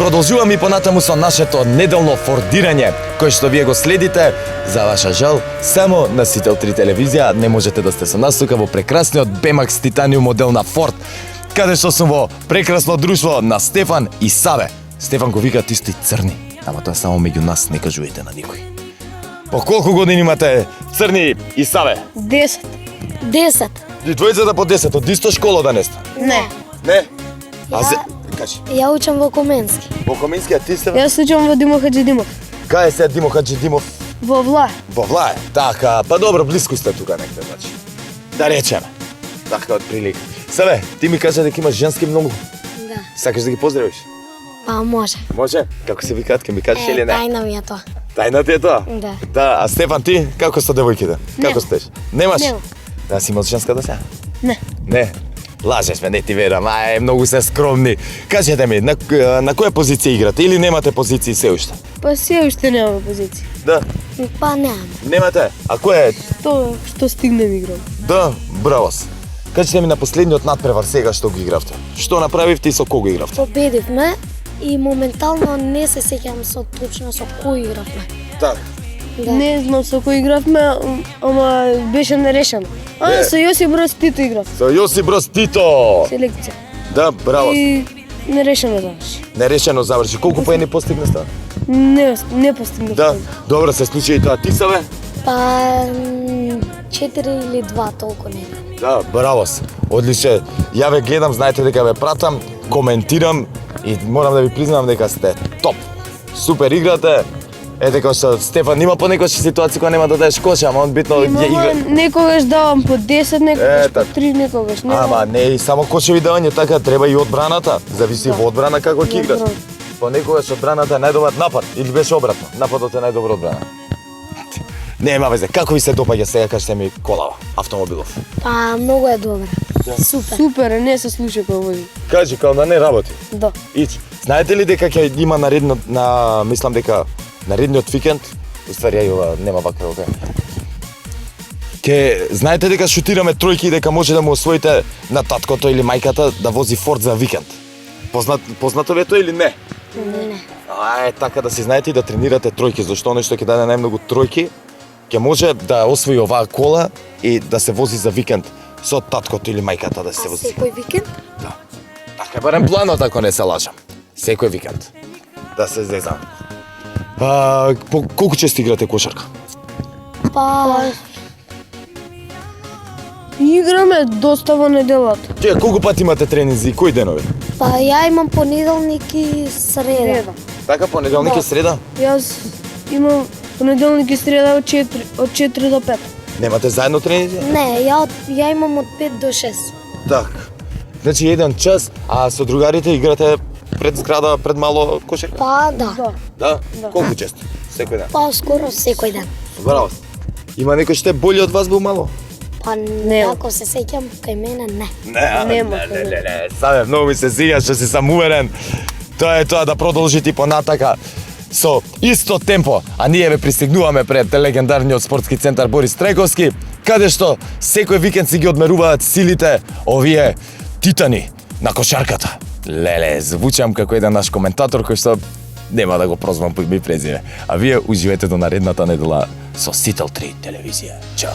Продолжуваме и понатаму со нашето неделно фордирање, кој што вие го следите. За ваша жал, само на Сител 3 телевизија не можете да сте со нас тука во прекрасниот Бемакс Титаниум модел на Форд, каде што сум во прекрасно друштво на Стефан и Саве. Стефан го викаат исти црни, ама тоа само меѓу нас, не кажувате на никој. По колку години имате Црни и Саве? 10. 10. И двојцата по 10, од исто школа да не сте? Не. Не? А Ја- кажи, Ја учам во Коменски. во Комински, а ти Стефан? Јас учам во Димо Хаджидимов. Кај е сега Димо Хаджидимов? Во Вла. Во Влае. Така, па добро, близко сте тука некде, значи. Да речеме. Така, од прилика. Саве, ти ми кажа дека имаш женски многу. Да. Сакаш да ги поздравиш? Па може. Може? Како се викаат, ке ми кажеш или не? Тајна ми е тоа. Тајна ти е тоа? Да. Да, а Стефан ти, како сте девојките? Како стеш? Немаш? Нема. Да си имал женска до сега? Не. Не. Лажеш ме, не ти верам, многу се скромни. Кажете ми, на која позиција играте или немате позиции се уште? Па се уште нема позиција. Да. Па немам. Немате? А кој е? Тоа што стигнем играм. Да, браво се. Кажете ми на последниот надпревар сега што го игравте. Што направивте и со кого игравте? Победивме и моментално не се сеќам точно со кој игравме. Така. Да. Не знам со кој игравме, ама беше нерешено. Е. Со Јосип Брос Тито играв. Со Јосип Брос Тито. Селекција. Да, браво. И нерешено заврши. Нерешено заврши. Колку поени постигна ста? Не постигнав. Да, добро се случи и тоа. Ти Саве? Па 4 или 2 толку не. Да, браво се. Одлично. Ја ве гледам, знаете дека ве пратам, коментирам и морам да ви признам дека сте топ. Супер играте. Како што Стефан има понекогаш ситуација кога нема да дадеш коша, ама он битно ја Имам, игра. некогаш давам по 10, некогаш по Ета. 3, некогаш не. Ама не и само кошеви давање, така треба и одбраната. Зависи во одбрана како ќе играш. Одбрана. Понекогаш одбраната е најдобар напад или беше обратно. Нападот е најдобар одбрана. Нема везе. Како ви се допаѓа сега кажете ми колава, автомобилов? Па многу е добра. Супер. Супер, не се слуша кога вози. Кажи као да не работи. Да. Ич. Знаете ли дека ќе има наредно мислам дека наредниот викенд, уствари ја ова нема вака ова. Знаете дека шутираме тројки и дека може да му освоите на таткото или мајката да вози Форд за викенд. Познато ли е тоа или не? Не. Така да си знаете и да тренирате тројки, зашто оној што ќе даде најмногу тројки, ќе може да освои оваа кола и да се вози за викенд со таткото или мајката да А се вози. секој викенд? Да. Така е барем планот ако не се лажам. Секој викенд. Да се зезам. По колку често играте кошарка? Па Играме доста во неделата. Тие колку пати имате тренинзи и кои денови? па ја имам понеделник и среда. Така понеделник Да. и среда? Јас имам понеделник и среда од 4 до 5. Немате заедно тренинзи? Не, ја имам од 5 до 6. Така. Значи еден час, а со другарите играте пред зграда, пред мало кошарка? Па да. Да. Да? Да. Колку често? Секој ден? Па скоро секој ден. Браво. Има некој што е болji од вас бил мало? Па Не. ако се сеќам кај мене не. Нема. Не. Саме многу ми се сиѓа што си сам уверен. Тоа е тоа да продолжи ти понатака со исто темпо, а ние ве пристигнуваме пред легендарниот спортски центар Борис Трајковски, каде што секој викенд си ги одмеруваат силите овие титани на кошарката. Леле, звучам како еден наш коментатор кој што нема да го прозвам по име и презиме. А вие уживете до наредната недела со Сител 3 телевизија. Чао.